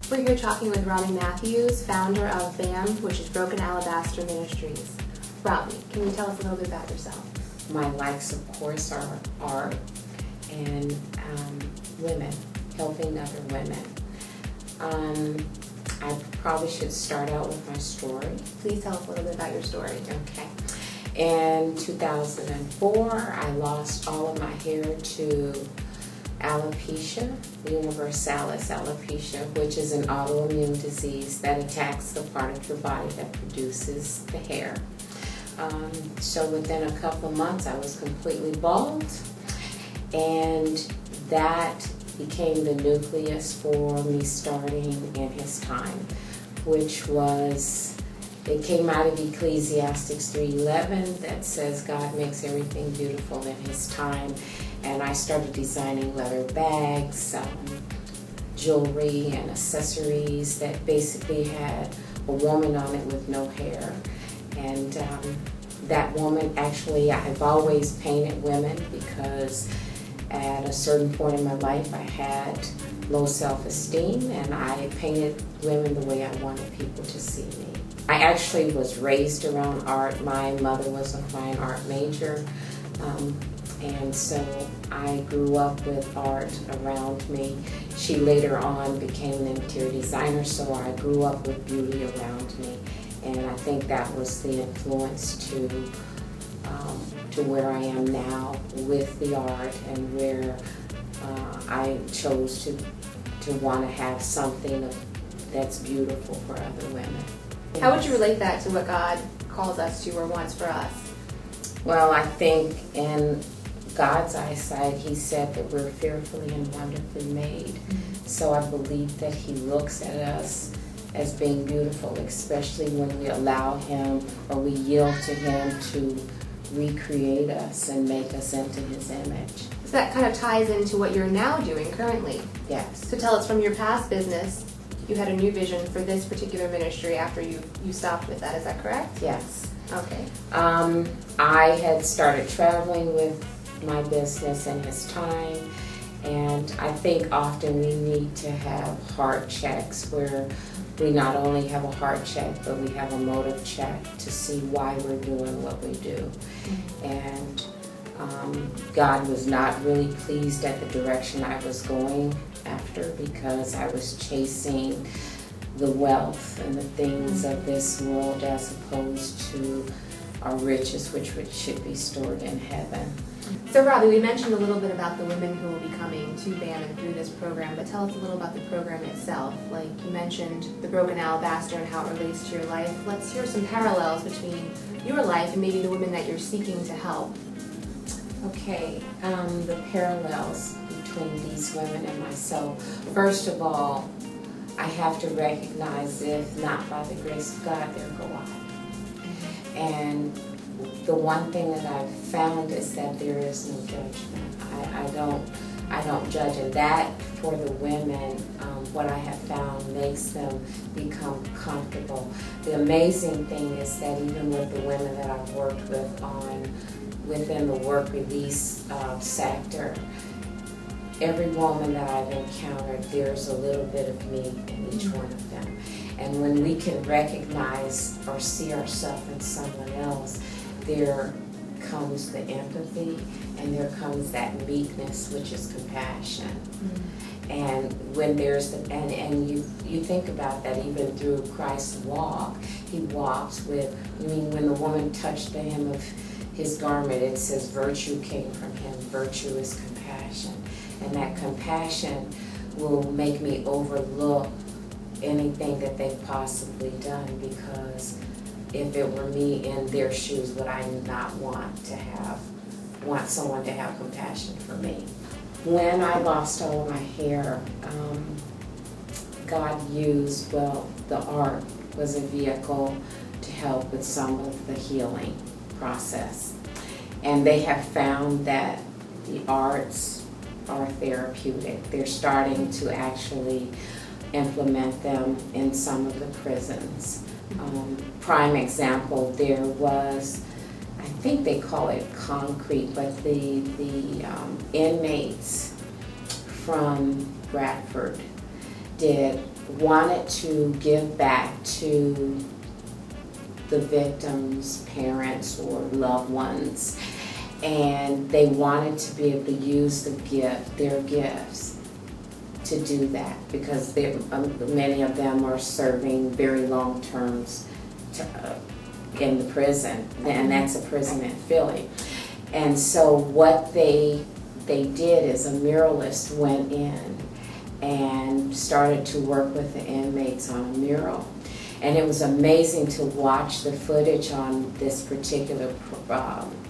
We're here talking with Robbie Matthews, founder of BAM, which is Broken Alabaster Ministries. Robbie, can you tell us a little bit about yourself? My likes, of course, are art and women, helping other women. I probably should start out with my story. Please tell us a little bit about your story. Okay. In 2004, I lost all of my hair to alopecia, universalis alopecia, which is an autoimmune disease that attacks the part of your body that produces the hair. So within a couple of months, I was completely bald, and that became the nucleus for me starting In His Time, which was, it came out of Ecclesiastes 3:11 that says God makes everything beautiful in His time. And I started designing leather bags, jewelry, and accessories that basically had a woman on it with no hair. And that woman, actually, I've always painted women because at a certain point in my life I had low self-esteem, and I painted women the way I wanted people to see me. I actually was raised around art. My mother was a fine art major. And so I grew up with art around me. She later on became an interior designer, so I grew up with beauty around me. And I think that was the influence to where I am now with the art, and where I chose to want to have something that's beautiful for other women. How would you relate that to what God calls us to or wants for us? Well, I think in God's eyesight, He said that we're fearfully and wonderfully made. Mm-hmm. So I believe that He looks at us as being beautiful, especially when we allow Him, or we yield to Him to recreate us and make us into His image. So that kind of ties into what you're now doing currently. Yes. So tell us, from your past business, you had a new vision for this particular ministry after you stopped with that. Is that correct? Yes. Okay. I had started traveling with my business In His Time, and I think often we need to have heart checks where we not only have a heart check, but we have a motive check to see why we're doing what we do. Mm-hmm. And God was not really pleased at the direction I was going after, because I was chasing the wealth and the things of this world as opposed to our riches, which should be stored in heaven. So Robbie, we mentioned a little bit about the women who will be coming to BAM and through this program, but tell us a little about the program itself. Like you mentioned the Broken Alabaster and how it relates to your life. Let's hear some parallels between your life and maybe the women that you're seeking to help. Okay, the parallels between these women and myself. First of all, I have to recognize, if not by the grace of God, there go I. And the one thing that I've found is that there is no judgment. I don't judge, and that for the women, what I have found makes them become comfortable. The amazing thing is that even with the women that I've worked with within the work release sector, every woman that I've encountered, there's a little bit of me in each one of them. And when we can recognize or see ourselves in someone else, there comes the empathy, and there comes that meekness, which is compassion. Mm-hmm. And when there's and you think about that, even through Christ's walk, He walks with, when the woman touched the hem of His garment, it says virtue came from Him. Virtue is compassion. And that compassion will make me overlook anything that they've possibly done, because if it were me in their shoes, would I not want someone to have compassion for me? When I lost all of my hair, God used, the art was a vehicle to help with some of the healing process. And they have found that the arts are therapeutic. They're starting to actually implement them in some of the prisons. Prime example, there was, I think they call it concrete, but the inmates from Bradford did wanted to give back to the victims' parents or loved ones, and they wanted to be able to use their gifts to do that, because many of them are serving very long terms in the prison, and that's a prison in Philly. And so what they did is a muralist went in and started to work with the inmates on a mural. And it was amazing to watch the footage on this particular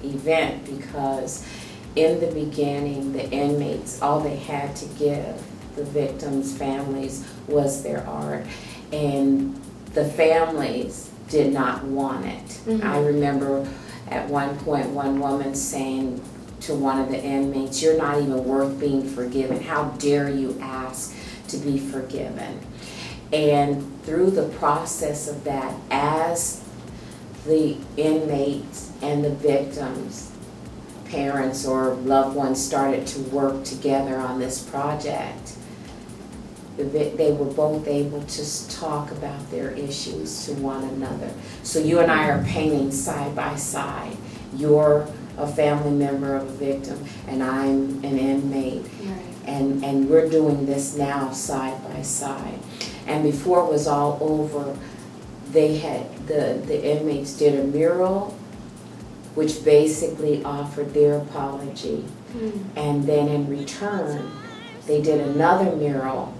event, because in the beginning, the inmates, all they had to give the victims' families was their art, and the families did not want it. Mm-hmm. I remember at one point one woman saying to one of the inmates, "You're not even worth being forgiven. How dare you ask to be forgiven?" And through the process of that, as the inmates and the victims' parents or loved ones started to work together on this project, they were both able to talk about their issues to one another. So you and I are painting side by side. You're a family member of a victim, and I'm an inmate. Right. And we're doing this now side by side. And before it was all over, they had the inmates did a mural, which basically offered their apology. And then in return, they did another mural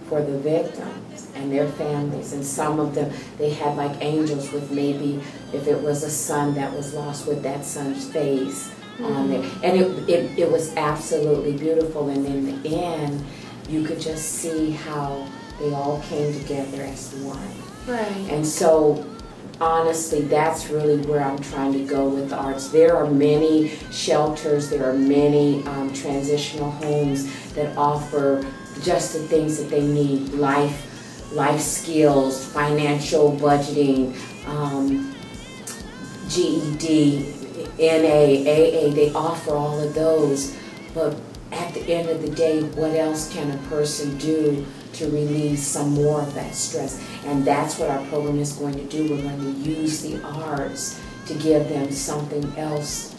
for the victims and their families. And some of them, they had like angels with, maybe if it was a son that was lost, with that son's face on there. And it was absolutely beautiful. And in the end, you could just see how they all came together as one. Right. And so honestly, that's really where I'm trying to go with the arts. There are many shelters, there are many transitional homes that offer just the things that they need: life skills, financial budgeting, GED, NA, AA. They offer all of those, but at the end of the day, what else can a person do to relieve some more of that stress? And that's what our program is going to do. We're going to use the arts to give them something else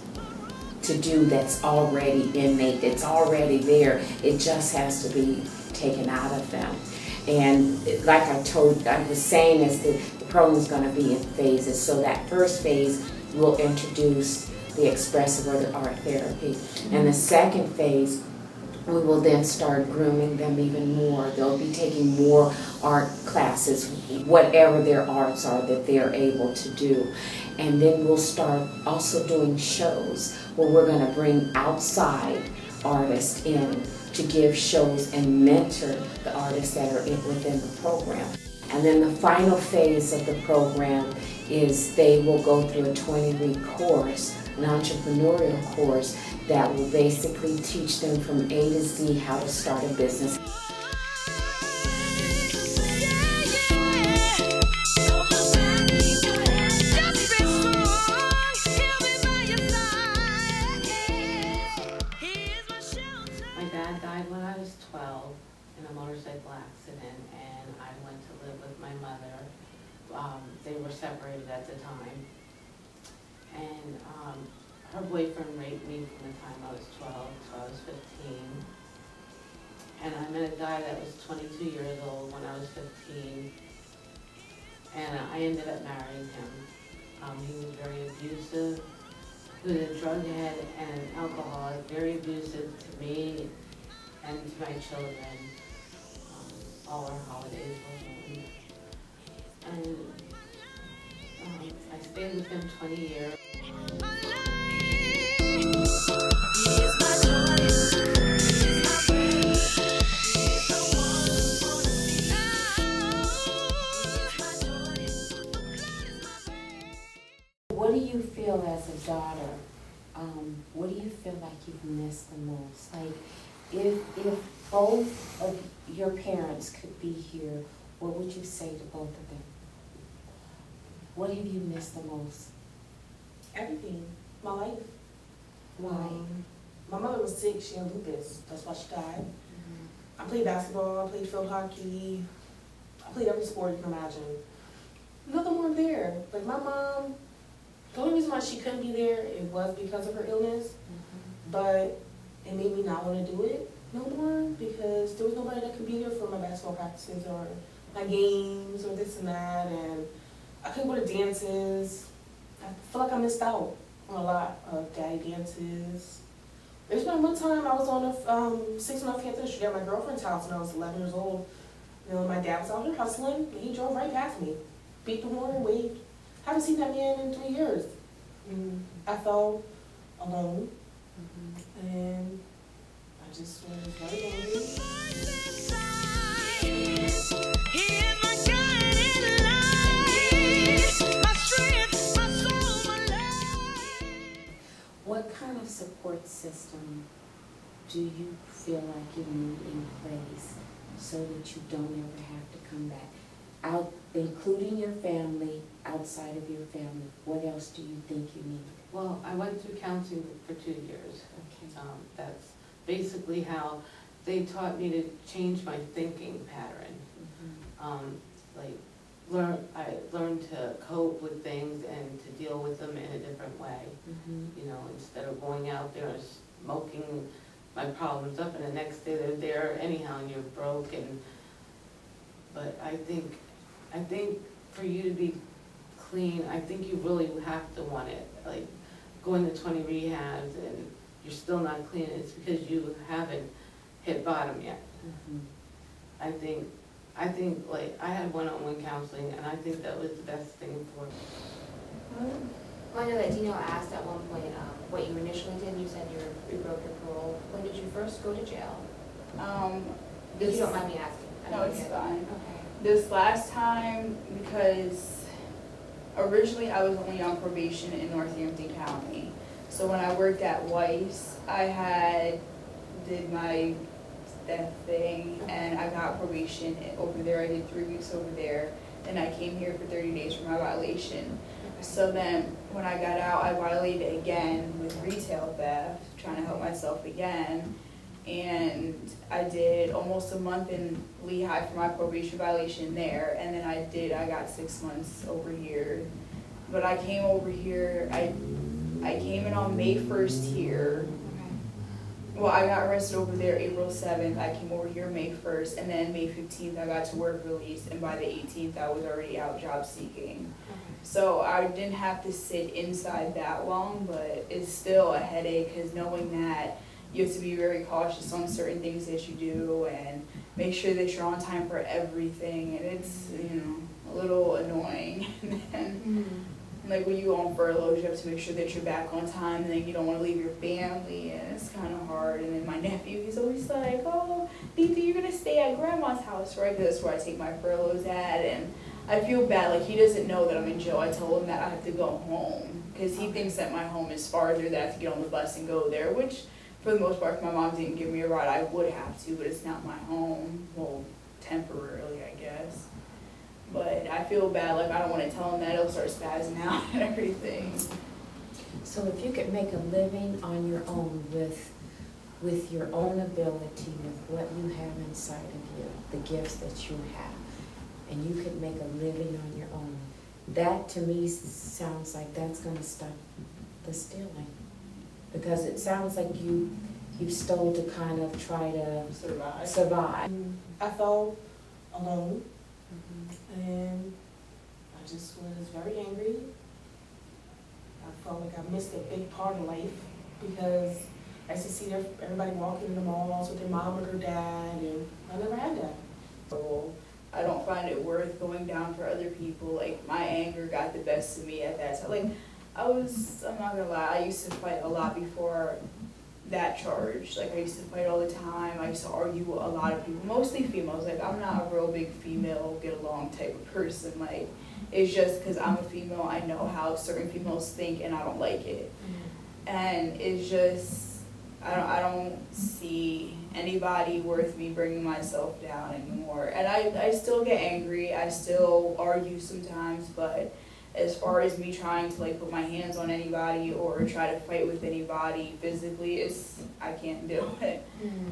to do that's already innate, it's already there. It just has to be taken out of them. And like I was saying, is the program is going to be in phases. So that first phase will introduce the expressive or the art therapy. And the second phase, we will then start grooming them even more. They'll be taking more art classes, whatever their arts are that they're able to do. And then we'll start also doing shows where we're going to bring outside artists in to give shows and mentor the artists that are within the program. And then the final phase of the program is they will go through a 20-week course, an entrepreneurial course, that will basically teach them from A to Z how to start a business. My dad died when I was 12 in a motorcycle accident, and I went to live with my mother. They were separated at the time, and her boyfriend raped me from the time I was 12 to I was 15. And I met a guy that was 22 years old when I was 15. And I ended up marrying him. He was very abusive. He was a drug head and an alcoholic, very abusive to me and to my children. All our holidays were ruined. And I stayed with him 20 years. What do you feel as a daughter? What do you feel like you've missed the most? Like, if both of your parents could be here, what would you say to both of them? What have you missed the most? Everything. My life. Why? My mother was sick. She had lupus. That's why she died. I played basketball. I played field hockey. I played every sport you can imagine. Nothing more there. Like my mom, the only reason why she couldn't be there, it was because of her illness. But it made me not want to do it no more because there was nobody that could be there for my basketball practices or my games or this and that, and I couldn't go to dances. I feel like I missed out on a lot of daddy dances. There's been one time I was on a 6 month campus street at my girlfriend's house when I was 11 years old. You know, my dad was out here hustling, and he drove right past me, beat the horn, waved. Haven't seen that man in 3 years. And I felt alone, and I just was very angry. What kind of support system do you feel like you need in place so that you don't ever have to come back? Out, including your family, outside of your family, what else do you think you need? Well, I went through counseling for 2 years. Okay. That's basically how they taught me to change my thinking pattern. I learned to cope with things and to deal with them in a different way. You know, instead of going out there and smoking my problems up, and the next day they're there anyhow and you're broken. But I think for you to be clean, I think you really have to want it. Like going to 20 rehabs and you're still not clean, it's because you haven't hit bottom yet. I think like I had one-on-one counseling, and I think that was the best thing for me. Well, I know that Dino asked at one point what you initially did. You said you broke your parole. When did you first go to jail? If you don't mind me asking. No, it's fine. Okay. This last time, because originally I was only on probation in Northampton County. So when I worked at Weiss, I did my that thing, and I got probation over there. I did 3 weeks over there, and I came here for 30 days for my violation. Okay. So then when I got out, I violated again with retail theft, trying to help myself again. And I did almost a month in Lehigh for my probation violation there, and then I got 6 months over here. But I came over here, I came in on May 1st here. Well, I got arrested over there April 7th, I came over here May 1st, and then May 15th I got to work release, and by the 18th I was already out job seeking. So I didn't have to sit inside that long, but it's still a headache, because knowing that you have to be very cautious on certain things that you do, and make sure that you're on time for everything, and it's, a little annoying. And like when you go on furloughs, you have to make sure that you're back on time, and then you don't want to leave your family, and it's kind of hard. And then my nephew, he's always like, "Oh, Dita, you're gonna stay at grandma's house, right?" Because that's where I take my furloughs at, and I feel bad. Like, he doesn't know that I'm in jail. I told him that I have to go home, because he thinks that my home is farther, that I have to get on the bus and go there, which for the most part, if my mom didn't give me a ride, I would have to, but it's not my home. Well, temporarily, I guess. But I feel bad, like I don't want to tell him that, he'll start spazzing out and everything. So if you could make a living on your own with your own ability, with what you have inside of you, the gifts that you have, and you could make a living on your own, that to me sounds like that's going to stop the stealing. Because it sounds like you stole to kind of try to survive. I felt alone, and I just was very angry. I felt like I missed a big part of life, because I used to see everybody walking in the malls with their mom or their dad, and I never had that. So I don't find it worth going down for other people. Like, my anger got the best of me at that time. Like, I'm not gonna lie, I used to fight a lot before that charge. Like, I used to fight all the time. I used to argue with a lot of people, mostly females. Like, I'm not a real big female get along type of person. Like, it's just because I'm a female, I know how certain females think, and I don't like it. And it's just, I don't see anybody worth me bringing myself down anymore. And I still get angry, I still argue sometimes, but as far as me trying to like put my hands on anybody or try to fight with anybody physically, I can't do it.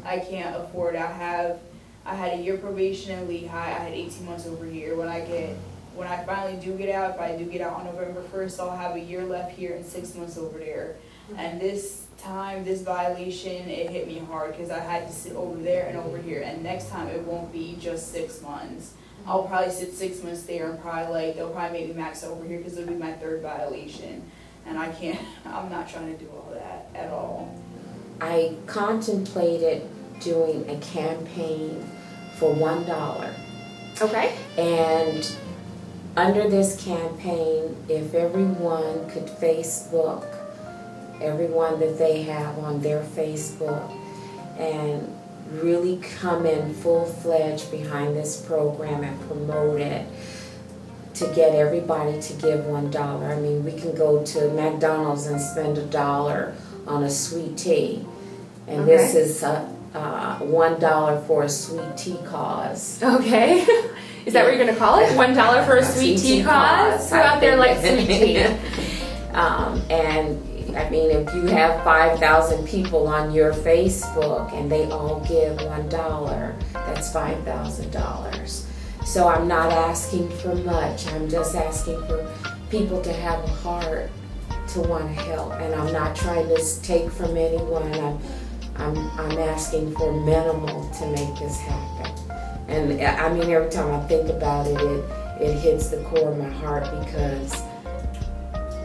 I can't afford it. I had a year probation in Lehigh, I had 18 months over here. When I finally do get out, if I do get out on November 1st, I'll have a year left here and 6 months over there. And this time, this violation, it hit me hard because I had to sit over there and over here. And next time, it won't be just 6 months. I'll probably sit 6 months there and probably they'll probably make me max over here because it'll be my 3rd violation. And I'm not trying to do all that at all. I contemplated doing a campaign for $1. Okay. And under this campaign, if everyone could Facebook everyone that they have on their Facebook and really come in full-fledged behind this program and promote it to get everybody to give $1. I mean, we can go to McDonald's and spend $1 on a sweet tea. And this is $1 for a sweet tea cause. Okay. Is that what you're going to call it? $1 for a sweet tea cause? Who out there likes sweet tea? And I mean, if you have 5,000 people on your Facebook and they all give $1, that's $5,000. So I'm not asking for much. I'm just asking for people to have a heart to want to help. And I'm not trying to take from anyone. I'm asking for minimal to make this happen. And I mean, every time I think about it, it hits the core of my heart because,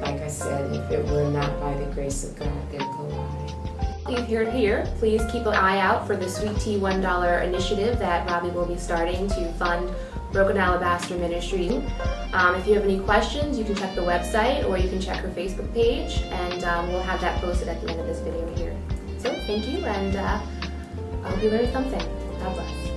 like I said, if it were not by the grace of God, there go I. You've heard here. Please keep an eye out for the Sweet Tea $1 initiative that Robbie will be starting to fund Broken Alabaster Ministries. If you have any questions, you can check the website or you can check her Facebook page, and we'll have that posted at the end of this video here. So thank you, and I hope you learned something. God bless.